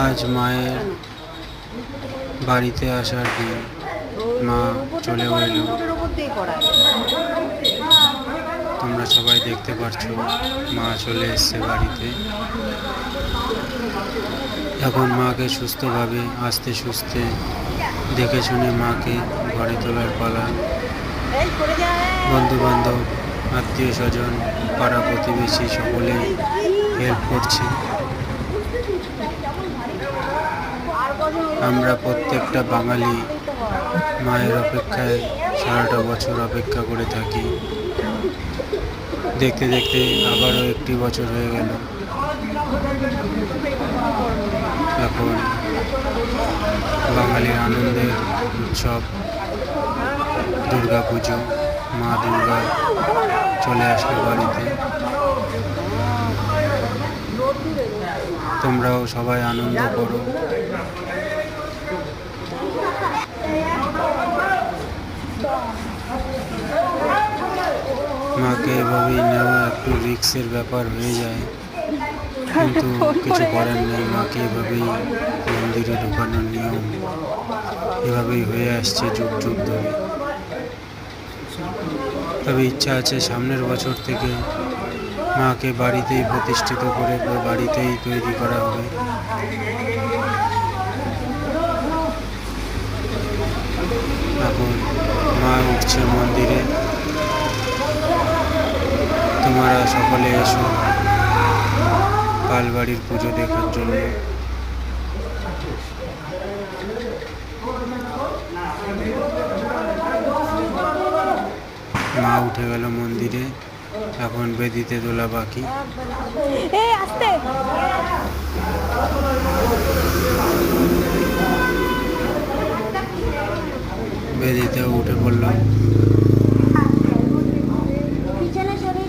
আজ মায়ের বাড়িতে আসার দিন। মা চলেও এলো। তোমরা সবাই দেখতে পাচ্ছো মা চলে এসছে বাড়িতে। এখন মাকে সুস্থভাবে আস্তে সুস্থে দেখে শুনে মাকে ঘরে তোলার পালা। বন্ধু বান্ধব, আত্মীয় স্বজন, পাড়া প্রতিবেশী সকলেই হেল্প করছে। আমরা প্রত্যেকটা বাঙালি মায়ের অপেক্ষায় সারাটা বছর অপেক্ষা করে থাকি। দেখতে দেখতে আবারও একটি বছর হয়ে গেল। এখন বাঙালির আনন্দের উৎসব দুর্গা পুজো। মা দুর্গা চলে আসলো বাড়িতে। তোমরাও সবাই আনন্দ করো। মাকে এভাবেই নেওয়া একটু রিস্কের ব্যাপার হয়ে যায়, কিন্তু কিছু করার নেই। মাকে এভাবেই মন্দিরে ঢোকানোর নিয়ম এভাবেই হয়ে আসছে যুগ যুগ ধরে। তবে ইচ্ছা আছে সামনের বছর থেকে মাকে বাড়িতেই প্রতিষ্ঠিত করে বাড়িতেই তৈরি করা হবে। এখন মা উঠছে মন্দিরে। তোমরা সকলে এসো পালবাড়ির পুজো দেখার জন্য। মা উঠে গেল মন্দিরে, এখন বেদিতে তোলা বাকি। বেদিতে উঠে পড়ল।